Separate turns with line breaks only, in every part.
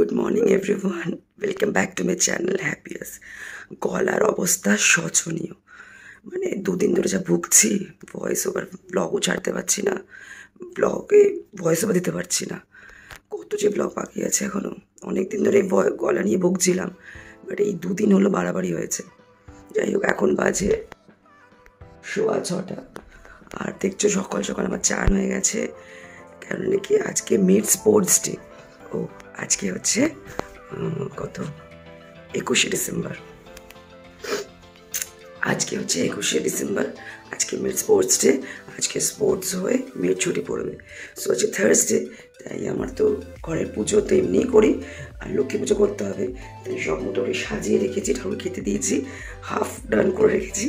Good morning everyone, welcome back to my channel হ্যাপিয়াস। গলার অবস্থা শোচনীয়, মানে দুদিন ধরে যা ভুগছি। ভয়েস ওভার ব্লগও ছাড়তে পারছি না, ব্লগে ভয়েস ওভার দিতে পারছি না। কত যে ব্লগ বাকি আছে এখনও, অনেক দিন ধরে গলা নিয়ে ভুগছিলাম, বাট এই দুদিন হলো বাড়াবাড়ি হয়েছে। যাই হোক, এখন বাজে 6:15, আর দেখছো সকাল সকাল আমার চান হয়ে গেছে, কারণ নাকি আজকে মিড স্পোর্টস ডে। ও আজকে হচ্ছে কত 21শে ডিসেম্বর। আজকে হচ্ছে 21শে ডিসেম্বর, আজকে মিড স্পোর্টস ডে। আজকে স্পোর্টস হয়ে মেয়ের ছুটি পড়বে। সো আজকে থার্সডে, তাই আমার তো ঘরের পুজো তো এমনিই করি, আর লক্ষ্মী পুজো করতে হবে, তাই সব মোটামুটি সাজিয়ে রেখেছি, ঠাকুর খেতে দিয়েছি, হাফ ডান করে রেখেছি।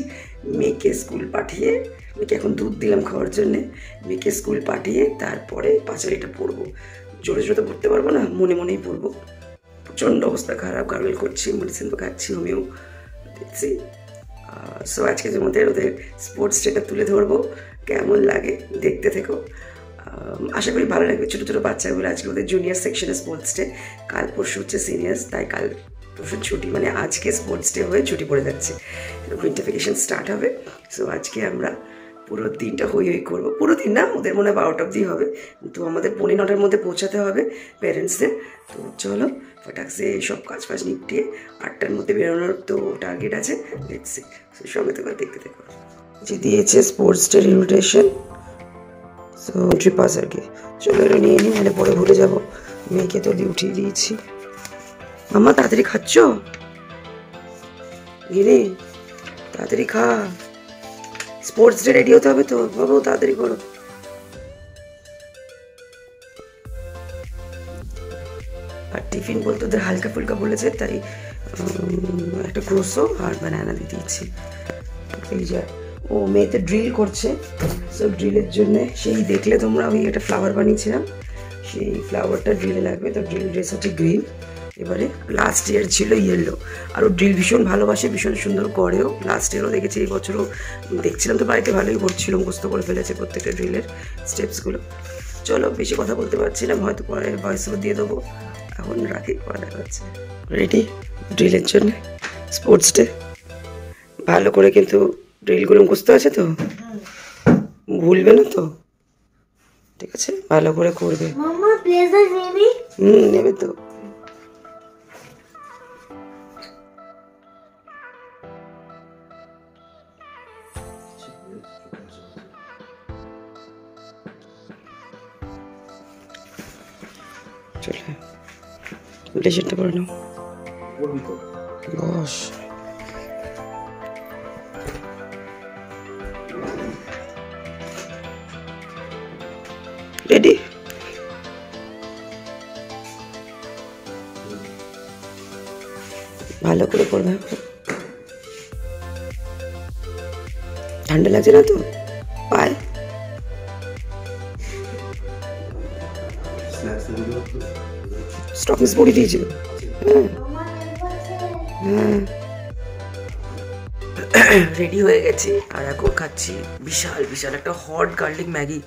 মেয়েকে স্কুল পাঠিয়ে, মেয়েকে এখন দুধ দিলাম খাওয়ার জন্যে, মেয়েকে স্কুল পাঠিয়ে তারপরে পাঁচালিটা পড়বো। জোরে জোরে তো পড়তে পারবো না, মনে মনেই পড়বো। প্রচণ্ড অবস্থা খারাপ, গার্গল করছি, মেডিসিন তো খাচ্ছি, হোমিও দেখছি। সো আজকে তোমাদের ওদের স্পোর্টস ডেটা তুলে ধরবো, কেমন লাগে দেখতে থেকো। আশা করি ভালো লাগবে। ছোটো ছোটো বাচ্চাগুলো, আজকে ওদের জুনিয়র সেকশনে স্পোর্টস ডে, কাল পরশু হচ্ছে সিনিয়র্স, তাই কাল পরশু ছুটি, মানে আজকে স্পোর্টস ডে হয়ে ছুটি পড়ে যাচ্ছে, উইন্টার স্টার্ট হবে। সো আজকে আমরা পুরো দিনটা হই করবো, পুরো দিন না, ওদের মনে হয় 12টা অবধি হবে, তো আমাদের 9:45-র মধ্যে পৌঁছাতে হবে প্যারেন্টসদের। তো চলো ফটাকসে সব কাজ ফাজ নিপটিয়ে 8টার মধ্যে বেরোনোর তো টার্গেট আছে, দেখছি। সঙ্গে থেকে দেখতে দেখো যে দিয়েছে স্পোর্টস ডের ইনভিটেশন, সো এন্ট্রি পাস আর কি। চলো এটা নিয়ে নিই, মানে পরে ভুলে যাবো। মেয়েকে তো উঠিয়ে দিয়েছি। মাম্মা তাড়াতাড়ি খাচ্ছ? গিরি তাড়াতাড়ি খা, স্পোর্টস ডে রেডি হতে হবে তো বাবু, তাড়াতাড়ি করো। আর টিফিন বলতে ওদের হালকা ফুলকা বলেছে, তাই একটা ক্রোসো আর বানানা দিয়ে দিয়েছি। এই যে ও মেয়েতে ড্রিল করছে, সো ড্রিলের জন্য সেই দেখলে তোমরা, আমি একটা ফ্লাওয়ার বানিয়েছিলাম, সেই ফ্লাওয়ারটা ড্রিলে লাগবে। তো ড্রিল ড্রেস হচ্ছে গ্রিন, এবারে লাস্ট ইয়ার ছিল ইয়েলো। আর ও ড্রিল ভীষণ ভালোবাসে, ভীষণ সুন্দর করেও। লাস্ট ইয়ারও দেখেছি, এই বছরও দেখছিলাম তো বাড়িতে ভালোই করছিল, মুখস্থ করে ফেলেছে প্রত্যেকটা ড্রিলের স্টেপসগুলো। চলো বেশি কথা বলতে পারছিলাম, হয়তো পরে ভয়েস ওভার দিয়ে দেবো, এখন রাখি, পরে দেখা হচ্ছে। রেডি ড্রিলের জন্য স্পোর্টস ডে? ভালো করে কিন্তু ড্রিলগুলো মুখস্থ আছে তো, ভুলবে না তো? ঠিক আছে, ভালো করে করবে। নেবে তো। চলে ব্লেজারটা করে নাও, বস। রেডি? ভালো করে করবে, ঠান্ডা লাগছে না তো পায়ে? স্টকিংস পরিয়ে দিয়েছিল। রেডি হয়ে গেছি, আর এখন খাচ্ছি বিশাল বিশাল একটা হট গার্লিক ম্যাগি,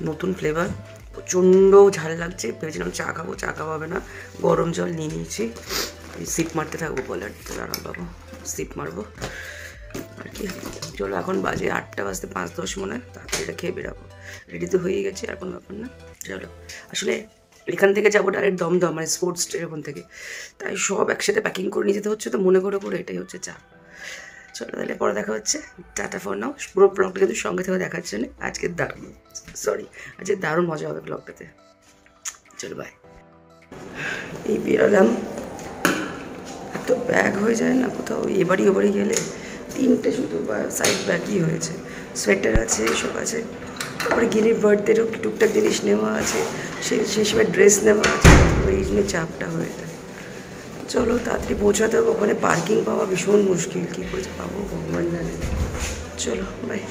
নতুন ফ্লেভার, প্রচণ্ড ঝাল লাগছে। ভেবেছিলাম চা খাবো, চা খাওয়া হবে না, গরম জল নিয়ে নিয়েছি, সিপ মারতে থাকবো, বলার দাঁড়ান বাবু, সিপ মারবো আর কি। চলো এখন বাজে 8টা বাজতে 5-10 মনে হয়, তাড়াতাড়ি এটা খেয়ে বেরাবো। রেডি তো হয়ে গেছে, এখন ব্যাপার না। চলো, আসলে এখান থেকে যাবো ডাইরেক্ট দমদম, মানে স্পোর্টস ডে ওখান থেকে, তাই সব একসাথে প্যাকিং করে নিয়ে যেতে হচ্ছে, তো মনে করে করে এটাই হচ্ছে চা। চলো তাহলে পরে দেখা হচ্ছে, টাটা ফোন নাও। পুরো ব্লগটা কিন্তু সঙ্গে থেকে দেখার জন্য আজকে দারুণ মজা হবে ব্লগটাতে। চলো বাই। এই বেরোলাম, এত ব্যাগ হয়ে যায় না কোথাও, এবারই ওবারই গেলে 3টে শুধু সাইড ব্যাগই হয়েছে। সোয়েটার আছে, এসব আছে, তারপরে গিরির বার্থডেরও টুকটাক জিনিস নেওয়া আছে, সেই সময় ড্রেস নেওয়া আছে, এই জন্য চাপটা হয়ে যায়। চলো তাড়াতাড়ি পৌঁছাতে হবে, ওখানে পার্কিং পাওয়া ভীষণ মুশকিল, কী করে পাবো ভগবান জানে। চলো বাই।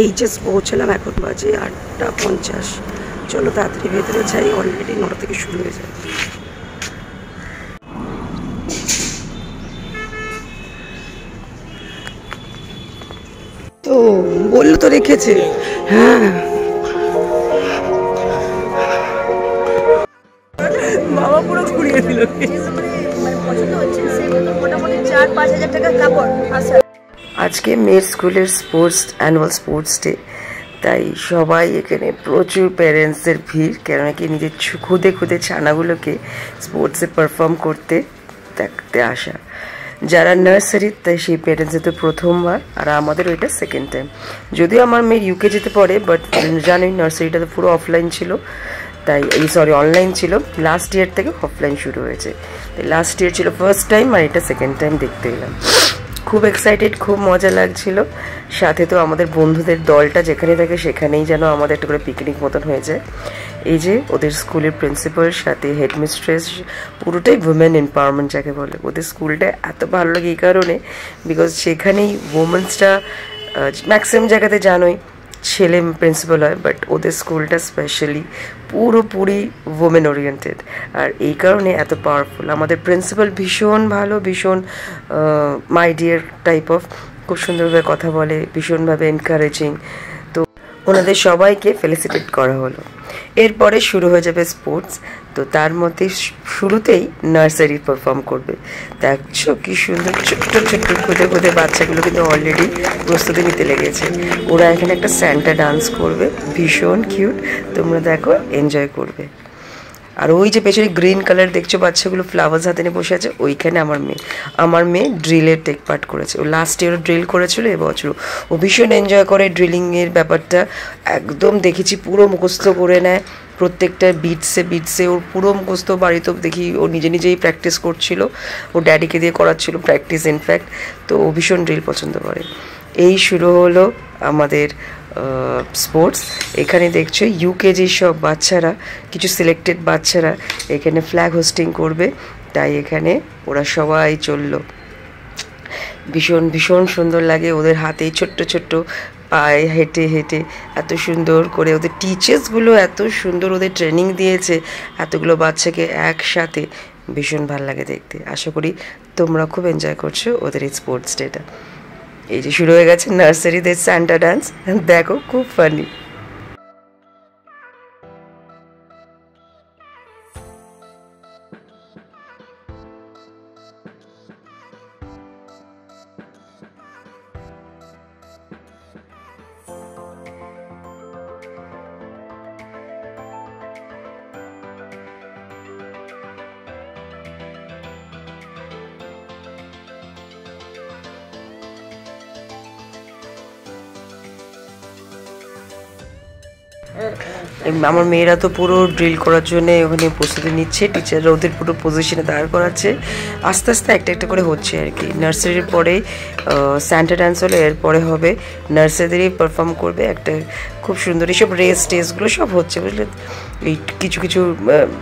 এইচএস পৌঁছালাম, এখন বাজে 8:50। চলো তাড়াতাড়ি ভেতরে যাই, অলরেডি 9টা থেকে শুরু হয়ে যায়। তো বললো তো রেখেছে। হ্যাঁ বাবা পুরো ঘুরিয়ে দিল। আজকে মেয়ের স্কুলের অ্যানুয়াল স্পোর্টস ডে, তাই সবাই এখানে প্রচুর প্যারেন্টসদের ভিড়, কেননা কি নিজের খুদে খুদে ছানাগুলোকে স্পোর্টসে পারফর্ম করতে দেখতে আসা। যারা নার্সারির, তাই সেই প্যারেন্টসদের তো প্রথমবার, আর আমাদের ওইটা সেকেন্ড টাইম। যদিও আমার মেয়ে ইউকে যেতে পারে, বাট জানোই নার্সারিটা তো পুরো অফলাইন ছিল, তাই অনলাইন ছিল। লাস্ট ইয়ার থেকে অফলাইন শুরু হয়েছে, তাই লাস্ট ইয়ার ছিল ফার্স্ট টাইম, আর এটা সেকেন্ড টাইম দেখতে এলাম। খুব এক্সাইটেড, খুব মজা লাগছিল। সাথে তো আমাদের বন্ধুদের দলটা যেখানে থাকে সেখানেই যেন আমাদের একটা করে পিকনিক মতন হয়ে যায়। এই যে ওদের স্কুলের প্রিন্সিপাল, সাথে হেডমিস্ট্রেস, পুরোটাই উইমেন এম্পাওয়ারমেন্ট যাকে বলে। ওদের স্কুলটা এত ভালো লাগে এই কারণে, বিকজ সেখানেই উমেন্সটা ম্যাক্সিমাম জায়গাতে জানোই ছেলে প্রিন্সিপাল হয়, বাট ওদের স্কুলটা স্পেশালি পুরোপুরি ওমেন ওরিয়েন্টেড, আর এই কারণে এত পাওয়ারফুল। আমাদের প্রিন্সিপাল ভীষণ ভালো, ভীষণ মাই ডিয়ার টাইপ অফ, খুব সুন্দরভাবে কথা বলে, ভীষণভাবে এনকারেজিং। তো ওনাদের সবাইকে ফেলিসিটেট করা হলো। এরপরে শুরু হয়ে যাবে স্পোর্টস। তো তার মধ্যে শুরুতেই নার্সারি পারফর্ম করবে। দেখছো কি সুন্দর ছোট্ট ছোট্ট খুদে খুদে বাচ্চাগুলো কিন্তু অলরেডি প্রস্তুতি নিতে লেগেছে। ওরা এখানে একটা স্যান্টা ডান্স করবে, ভীষণ কিউট, তোমরা দেখো, এনজয় করবে। আর ওই যে পেছনে গ্রিন কালার দেখছো বাচ্চাগুলো ফ্লাওয়ার্স হাতে নিয়ে বসে আছে, ওইখানে আমার মেয়ে ড্রিলের টেক পার্ট করেছে। ও লাস্ট ইয়ারও ড্রিল করেছিল, এবছর ও ভীষণ এনজয় করে ড্রিলিংয়ের ব্যাপারটা। একদম দেখেছি পুরো মুখস্থ করে নেয়, প্রত্যেকটা বিটসে ওর পুরো মুখস্থ। বাড়িতেও দেখি ও নিজেই প্র্যাকটিস করছিল, ও ড্যাডিকে দিয়ে করাচ্ছিল প্র্যাকটিস ইনফ্যাক্ট। তো ও ভীষণ ড্রিল পছন্দ করে। এই শুরু হলো আমাদের স্পোর্টস। এখানে দেখছো ইউকেজির সব বাচ্চারা, কিছু সিলেক্টেড বাচ্চারা এখানে ফ্ল্যাগ হোস্টিং করবে, তাই এখানে ওরা সবাই চললো। ভীষণ ভীষণ সুন্দর লাগে ওদের হাতে ছোট্ট ছোট্ট পায়ে হেঁটে হেঁটে এত সুন্দর করে। ওদের টিচার্সগুলো এত সুন্দর ওদের ট্রেনিং দিয়েছে এতগুলো বাচ্চাকে একসাথে, ভীষণ ভালো লাগে দেখতে। আশা করি তোমরা খুব এনজয় করছো ওদের এই স্পোর্টস ডেটা। এই যে শুরু হয়ে গেছে নার্সারিদের স্যান্টা ডান্স, দেখো খুব ফানি। আমার মেয়েরা তো পুরো ড্রিল করার জন্য ওখানে প্রস্তুতি নিচ্ছে, টিচাররা ওদের পুরো পজিশনে দাঁড় করাচ্ছে। আস্তে আস্তে একটা একটা করে হচ্ছে আর কি। নার্সারির পরে স্যান্টা ডান্স হলে এরপরে হবে নার্সারিদেরই পারফর্ম করবে একটা খুব সুন্দর। এইসব টেস্টগুলো সব হচ্ছে বুঝলে। এই কিছু কিছু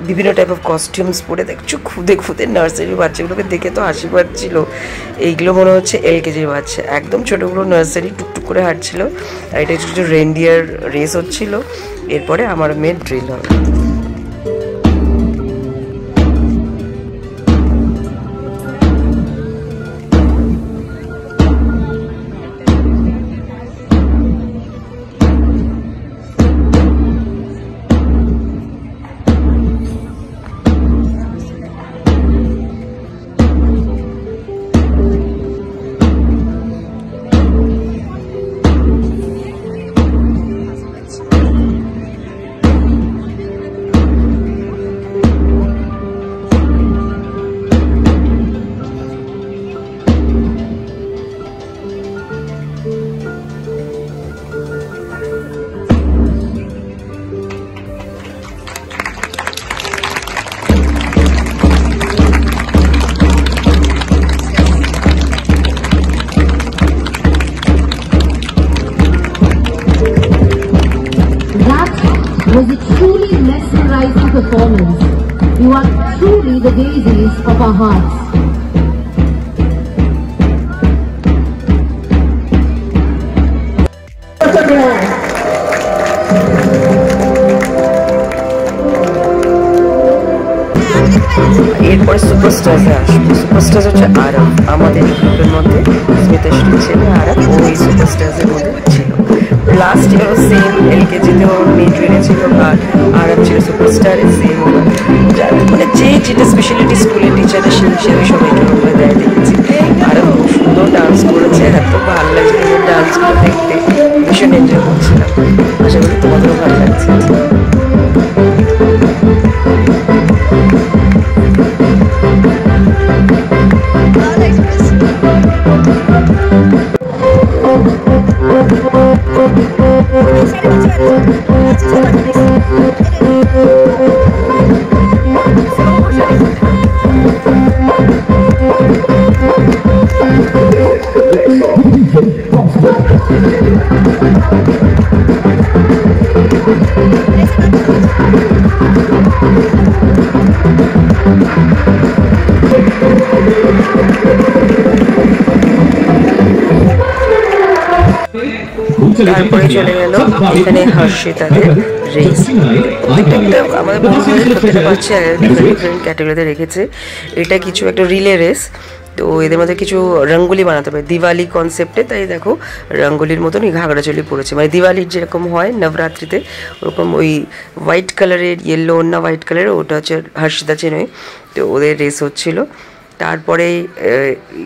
বিভিন্ন টাইপ অফ কস্টিউমস পরে দেখছো খুদে খুদে নার্সারির বাচ্চাগুলোকে দেখে তো হাসি পাচ্ছিল। এইগুলো মনে হচ্ছে এলকেজির বাচ্চা, একদম ছোটোগুলো নার্সারি টুকটুক করে হাঁটছিল। আর এটা কিছু রেনডিয়ার রেস হচ্ছিল। এরপরে আমার মেয়ের ড্রিল হবে।
Was a truly mesmerizing performance. You are truly the daisies of our hearts.
সুপারস্টার্সে আসবো। সুপারস্টার্স হচ্ছে আরব, আমাদের গ্রুপের মধ্যে স্মিতাশ্রীর ছেলে আরব, ওই সুপারস্টার্সের মধ্যে ছিল। লাস্ট ইয়ারও সেম, এলকেজিতেও মেয়ে ট্রেনে ছিল আর আরব ছিল সুপারস্টারে সেম। মানে যে যেটা স্পেশালিটি স্কুলের টিচাররা সেই হিসেবে সবাইকে রোলে দেয় দেখেছি। আরব খুব সুন্দর ডান্স করেছে, এত ভালো লাগছে ডান্সগুলো দেখতে, ভীষণ এনজয় করছিলাম। আশা করি তোমাদেরও ভালো লাগছে। তারপরে চলে গেল এখানে হর্ষিতাদের রেস। আমাদের প্রত্যেকটা বাচ্চা ডিফারেন্ট ক্যাটাগরিতে রেখেছে। এটা কিছু একটা রিলে রেস, তো এদের মধ্যে কিছু রঙ্গোলি বানাতে হবে দিওয়ালি কনসেপ্টে। তাই দেখো রঙ্গোলির মতন ঘাগড়া চলি পড়েছে, মানে দিওয়ালির যেরকম হয় নবরাত্রিতে ওরকম ওই হোয়াইট কালারের, ইয়েলো না হোয়াইট কালারের, ওটা হচ্ছে হর্ষিতা চেনই। তো ওদের রেস হচ্ছিল। তারপরে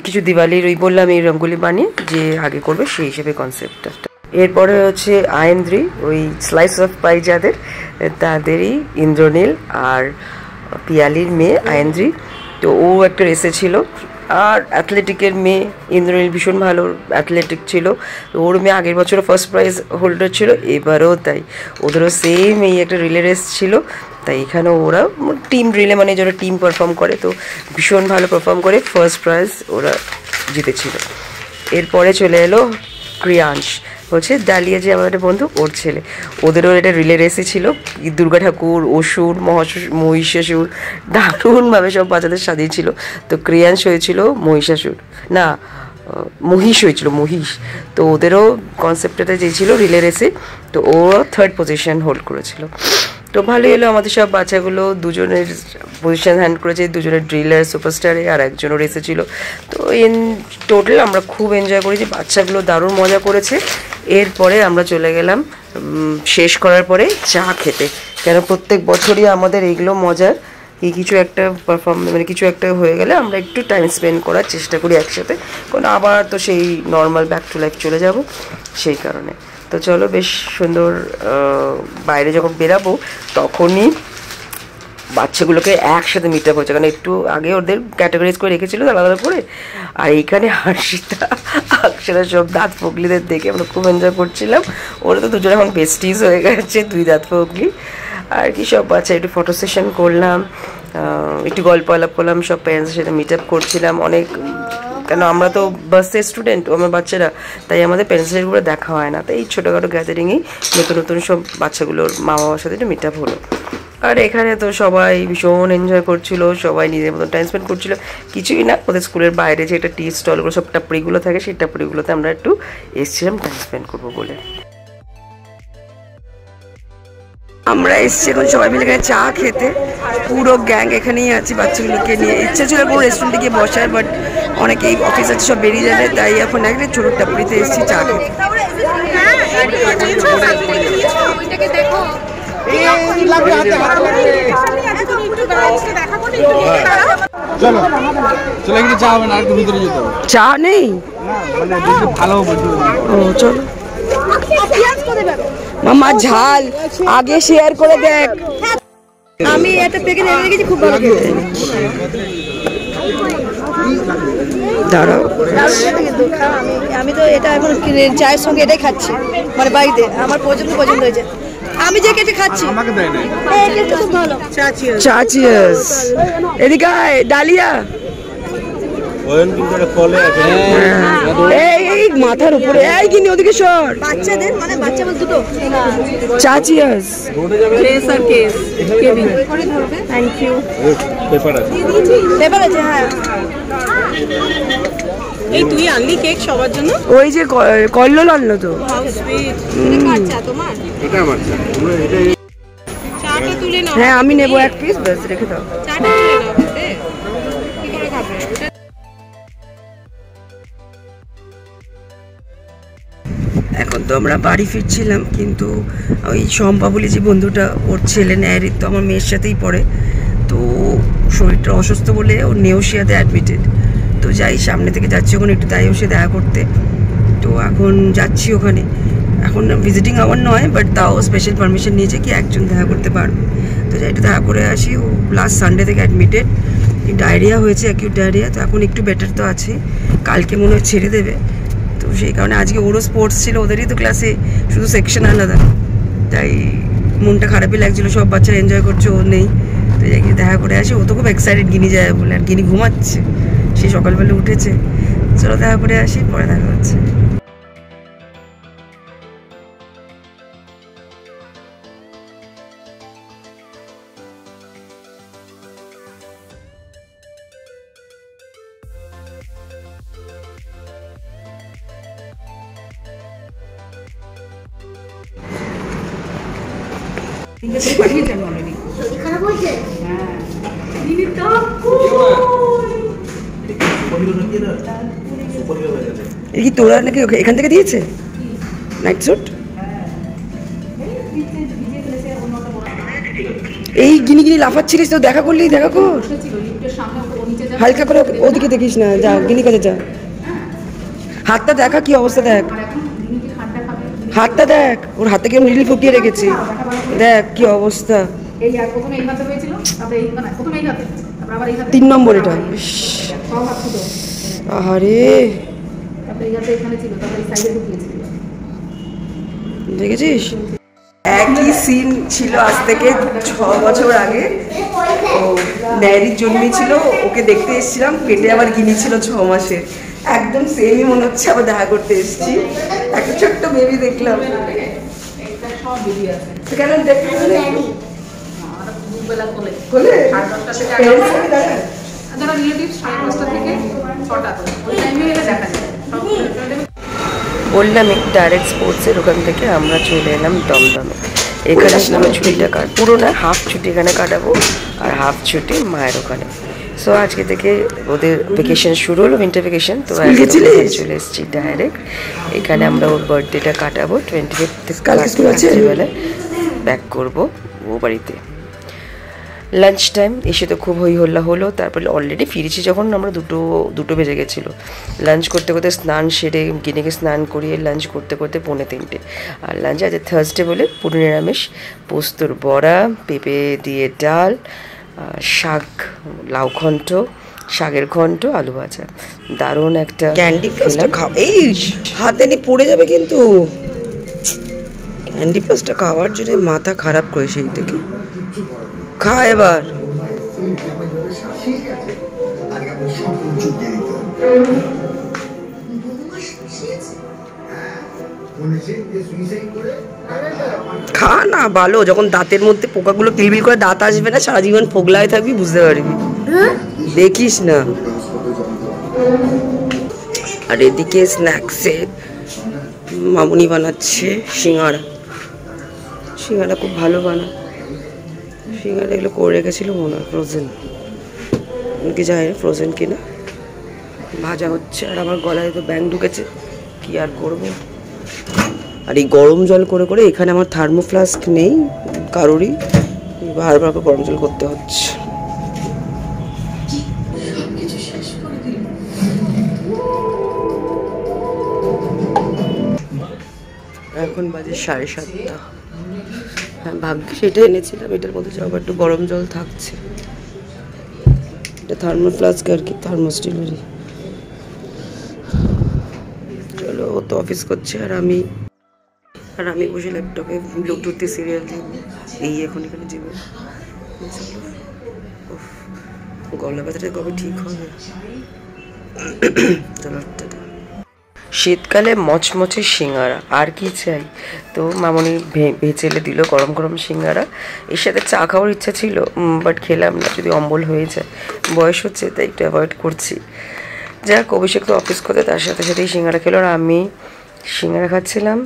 কিছু দিওয়ালির ওই বললাম এই রঙ্গোলি বানিয়ে যে আগে করবে সেই হিসেবে কনসেপ্টটা। এরপরে হচ্ছে আয়েন্দ্রি, ওই স্লাইস অফ পাই যাদের, তাদেরই ইন্দ্রনীল আর পিয়ালির মেয়ে আয়েন্দ্রি। তো ও একটা রেসে ছিল। আর অ্যাথলেটিকের মেয়ে ইন্দ্রনীল ভীষণ ভালো অ্যাথলেটিক ছিল। ওর মেয়ে আগের বছরও ফার্স্ট প্রাইজ হোল্ডার ছিল, এবারও তাই। ওদেরও সেম এই একটা রিলে রেস ছিল। তাই এখানেও ওরা টিম রিলে, মানে যারা টিম পারফর্ম করে, তো ভীষণ ভালো পারফর্ম করে ফার্স্ট প্রাইজ ওরা জিতেছিল। এরপরে চলে এলো ক্রিয়াংশ, হচ্ছে ডালিয়া যে আমাদের বন্ধু, ওর ছেলে। ওদেরও এটা রিলে রেসে ছিল। দুর্গা ঠাকুর, অসুর, মহিষাসুর, দারুণভাবে সব বাচ্চাদের সাজিয়েছিল। তো ক্রিয়াংশ হয়েছিল মহিষাসুর, না মহিষ হয়েছিল, মহিষ। তো ওদেরও কনসেপ্টটা যে ছিল রিলে রেসে, তো ও থার্ড পজিশন হোল্ড করেছিল। তো ভালোই হলো, আমাদের সব বাচ্চাগুলো দুজনের পজিশন হ্যান্ড করেছে, দুজনের ড্রিলার সুপারস্টারে আর একজনও রেসে ছিল। তো ইন টোটাল আমরা খুব এনজয় করেছি, বাচ্চাগুলো দারুণ মজা করেছে। এরপরে আমরা চলে গেলাম শেষ করার পরে চা খেতে, কেন প্রত্যেক বছরই আমাদের এইগুলো মজার। কিছু একটা পারফর্ম, মানে কিছু একটা হয়ে গেলে আমরা একটু টাইম স্পেন্ড করার চেষ্টা করি একসাথে, কারণ আবার তো সেই নর্মাল ব্যাক টু লাইফ চলে যাব, সেই কারণে। তো চলো, বেশ সুন্দর। বাইরে যখন বেরাবো তখনই বাচ্চাগুলোকে একসাথে মিট আপ হচ্ছে, কারণ একটু আগে ওদের ক্যাটাগরাইজ করে রেখেছিল আলাদা আলাদা করে। আর এইখানে হর্ষিতা আকশারা সব দাঁত ফগলিদের দেখে আমরা খুব এনজয় করছিলাম। ওরা তো দুজন এখন বেস্টিজ হয়ে গেছে, দুই দাঁত ফগলি। আর কি সব বাচ্চা একটু ফটো সেশন করলাম, একটু গল্প আলাপ করলাম, সব প্যারেন্টসের সাথে মিট আপ করছিলাম অনেক, কেন আমরা তো বাসের স্টুডেন্ট, আমার বাচ্চারা, তাই আমাদের প্যারেন্টসের উপরে দেখা হয় না। তাই এই ছোটোখাটো গ্যাদারিংয়েই নতুন নতুন সব বাচ্চাগুলোর মা বাবার সাথে একটু মিট আপ হলো। আর এখানে তো সবাই ভীষণ এনজয় করছিল, সবাই নিজের মতন টাইম স্পেন্ড করছিল। কিছুই না, ওদের স্কুলের বাইরে যে একটা টি স্টলগুলো, সব টাপড়িগুলো থাকে, সেই টাপড়িগুলোতে আমরা একটু এসেছিলাম টাইম স্পেন্ড করবো বলে। আমরা এসেছি এখন সবাই মিলে এখানে চা খেতে, পুরো গ্যাং এখানেই আছি বাচ্চাগুলোকে নিয়ে। ইচ্ছা ছিল কোনো রেস্টুরেন্টে গিয়ে বসার, বাট অনেকেই অফিস আছে, সব বেরিয়ে যাবে, তাই এখন একটা ছোটো টাপড়িতে এসেছি চা খেতে। চা নেই, ও চলো মামা, ঝাল আগে শেয়ার করে দেখ। আমি একটা প্যাকেট এনে রেখেছি, খুব ভালো খেতে। দাঁড়াও,
আমি তো এটা এখন চায়ের সঙ্গে এটাই খাচ্ছি, মানে বাড়িতে আমার পছন্দ হয়েছে। আমি যে কেটে খাচ্ছি খুব ভালো।
চা চিয়ার্স। এদিকে ডালিয়া, এই মাথার উপরে, এই কিনি ওদিকে সর।
বাচ্চাদের মানে বাচ্চা বল দুটো
চা চিয়ার্স।
Thank you. পেপার আছে, হ্যাঁ। এই তুই আনলি কেক সবার জন্য?
ওই যে কল্লোল আনলো তো।
চাটা তুলে নাও।
হ্যাঁ আমি নেবো এক পিস, ব্যাস রেখে দাও।
চাটা তুলে নাও।
তো আমরা বাড়ি ফিরছিলাম, কিন্তু ওই শম্পা বলে যে বন্ধুটা, ওর ছেলে ন্যায়ের তো আমার মেয়ের সাথেই পড়ে, তো শরীরটা অসুস্থ বলে ও নেওশিয়াতে অ্যাডমিটেড। তো যাই, সামনে থেকে যাচ্ছি ওখানে একটু তাই সে দেখা করতে। তো এখন যাচ্ছি ওখানে, এখন ভিজিটিং আওয়ার নয়, বাট তাও স্পেশাল পারমিশন নিয়েছে কি একজন দেখা করতে পারবে। তো যাই একটু দেখা করে আসি। ও লাস্ট সানডে থেকে অ্যাডমিটেড, ডায়রিয়া হয়েছে, অ্যাকিউট ডায়রিয়া। তো এখন একটু বেটার তো আছে, কালকে মনে হয় ছেড়ে দেবে। তো সেই কারণে আজকে ওরও স্পোর্টস ছিল, ওদেরই তো ক্লাসে শুধু সেকশন আলাদা, তাই মনটা খারাপই লাগছিলো, সব বাচ্চারা এনজয় করছে, ও নেই। তো যাই দেখা করে আসি। ও তো খুব এক্সাইটেড গিনি যায় বলে, আর গিনি ঘুমাচ্ছে, সে সকালবেলা উঠেছে। চলো দেখা করে আসি, পরে দেখা হচ্ছে। কি তোরা নাকি এখান থেকে দিয়েছে নাইট স্যুট? এই গিনি গিনি লাফাচ্ছিলিস তো, দেখা করলি, দেখা কর হালকা করে, ওদিকে দেখিস না, যা গিনি কাছে যা। হাতটা দেখা কি অবস্থা, দেখ হাতটা, দেখ ওর হাতে কেমন রিলিফ ফুটিয়ে রেখেছি, দেখ কি অবস্থা। 3 নম্বর এটা, আরে দেখেছিস? একই সিন ছিল আজ থেকে 6 বছর আগে। ও ন্যারির জন্মেছিল, ওকে দেখতে এসেছিলাম, পেটে আবার গিনি ছিল 6 মাসের, একদম সেমই মনে হচ্ছে। আবার দেখা করতে এসেছি, একটা ছোট্ট বেবি দেখলাম। কেন দেখতে বললাম ডাইরেক্ট স্পোর্টসের ওখান থেকে আমরা চলে এলাম দমদমে। এখানে আমরা ছুটিটা পুরো না, হাফ ছুটি এখানে কাটাবো, আর হাফ ছুটি মায়ের ওখানে। সো আজকে থেকে ওদের ভেকেশন শুরু হলো, উইন্টার ভেকেশন। তো চলে এসেছি ডাইরেক্ট এখানে, আমরা ওর বার্থডেটা কাটাবো 25 বেলায়, ব্যাক করবো ও বাড়িতে। লাঞ্চ টাইম এসে তো খুব হই হল্লা হলো, তারপরে অলরেডি ফিরেছি যখন আমরা দুটো বেজে গেছিলো। লাঞ্চ করতে করতে স্নান সেরে গিনেকে স্নান করিয়ে লাঞ্চ করতে করতে 2:45। আর লাঞ্চ আজ থার্সডে বলে পুরো নিরামিষ, পোস্তর বড়া, পেঁপে দিয়ে ডাল, শাক, লাউ ঘন্ট, শাকের ঘন্ট, আলু ভাজা, দারুণ একটা ক্যান্ডি প্লাসটা এই হাতে নিয়ে পড়ে যাবে কিন্তু। ক্যান্ডি প্লাসটা খাওয়ার জন্য মাথা খারাপ করে সেই থেকে। খা এবার। খা না, ভালো, যখন দাঁতের মধ্যে পোকাগুলো কিলবিল করে দাঁত আসবে না, সারা জীবন ফোগলায় থাকবি, বুঝতে পারবি। দেখিস না। আর এদিকে স্ন্যাক্সে মামুনি বানাচ্ছে সিঙ্গাড়া। সিঙ্গাড়া খুব ভালো বানায়। সিঙ্গাড়া এগুলো করে রেখেছিল মনে হয় ফ্রোজেন, কি যায় ফ্রোজেন কিনা। ভাজা হচ্ছে, আর আমার গলায় তো ব্যাং ঢুকেছে, কি আর করবো। আর এই গরম জল করে করে, এখানে আমার থার্মো ফ্লাস্ক নেই কারোরই, বারবার গরম জল করতে হচ্ছে। এখন বাজে 7:30। হ্যাঁ, ভাগ্যে সেটা এনেছিলাম, এটার মধ্যে আবার একটু গরম জল থাকছে। এটা থার্মো ফ্লাস্ক আর কি, থার্মোস্টিলেরই। চলো, ও তো অফিস করছে, আর আমি বসে ল্যাপটপে ব্লুটুথে সিরিয়াল দেখব। এই এখন এখানে যাবো। গলা ব্যথাটা কবে ঠিক হবে। চলো, শীতকালে মচমচে সিঙ্গারা, আর কি চাই। তো মামনি ভেজেলে দিল গরম গরম সিঙ্গারা। এর সাথে চা খাওয়ার ইচ্ছা ছিল, বাট খেলাম না, যদি অম্বল হয়ে যায়। বয়স হচ্ছে তাই একটু অ্যাভয়েড করছি। যাক, অভিষেক তো অফিস করতে, তার সাথে সাথেই সিঙ্গারা খেলো, আর আমি সিঙ্গারা খাচ্ছিলাম,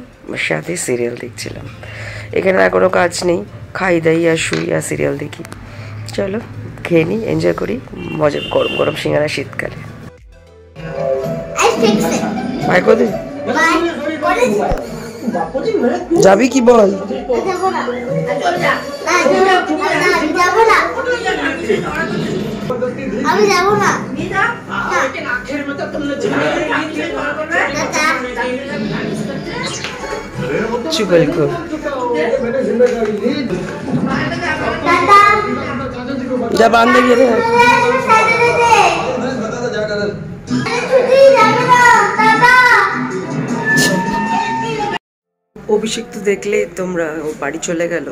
সাথে সিরিয়াল দেখছিলাম। এখানে আর কোনো কাজ নেই, খাই দাই আর শুই আর সিরিয়াল দেখি। চলো খেয়ে নিই, এনজয় করি মজা, গরম গরম সিঙ্গারা শীতকালে। বাই করে যাবি কি বল?
আমি যাবো না।
চুপল কো যা বান্ধে গিয়ে অভিষেক তো দেখলেই তোমরা, ও বাড়ি চলে গেল,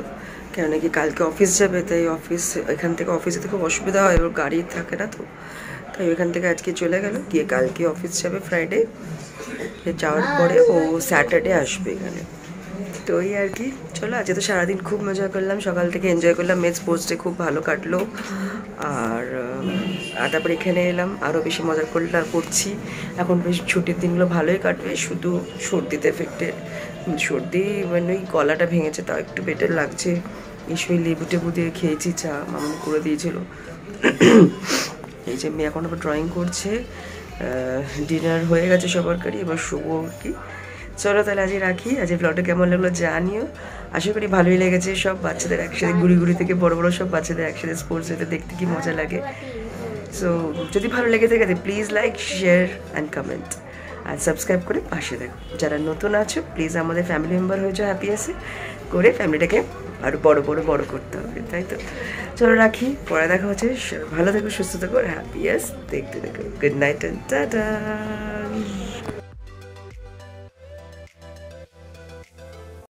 কেন কি কালকে অফিস যাবে, তাই অফিস এখান থেকে অফিসে তো খুব অসুবিধা হয়, ওর গাড়ি থাকে না তো, তাই ওইখান থেকে আজকে চলে গেল, গিয়ে কালকে অফিস যাবে ফ্রাইডে, যাওয়ার পরে ও স্যাটারডে আসবে এখানে। তো ওই আর কি, চলো আজকে তো সারাদিন খুব মজা করলাম, সকাল থেকে এনজয় করলাম, মেড স্পোর্টস ডে খুব ভালো কাটলো, আর তারপরে এখানে এলাম, আরও বেশি মজা করছি। এখন বেশ ছুটির দিনগুলো ভালোই কাটবে, শুধু সর্দিতে এফেক্টেড, সর্দি মানে ওই গলাটা ভেঙেছে, তাও একটু বেটার লাগছে। এই লেবু টেবু দিয়ে খেয়েছি, চা মামা করে দিয়েছিল। এই যে মেয়ে এখন আবার ড্রয়িং করছে, ডিনার হয়ে গেছে সবারকারই, এবার শুভ আর কি। চলো তাহলে আজকে রাখি, আজ ব্লগটা কেমন লাগলো জানিও, আশা করি ভালোই লেগেছে। সব বাচ্চাদের একসাথে গুড়ি থেকে বড় বড় সব বাচ্চাদের একসাথে স্পোর্টস হতে দেখতে কি মজা লাগে। সো যদি ভালো লেগে থাকে please like, share and comment, আর সাবস্ক্রাইব করে পাশে দেখো। যারা নতুন আছো প্লিজ আমাদের ফ্যামিলি মেম্বার হয়ে যাও, হ্যাপিয়াসে করে ফ্যামিলিটাকে আরও বড় করতে হবে, তাই তো। চলো রাখি, পরে দেখা হচ্ছে। ভালো থেকো, সুস্থ থেকো, হ্যাপিয়াস দেখতে দেখো। Good night and tata.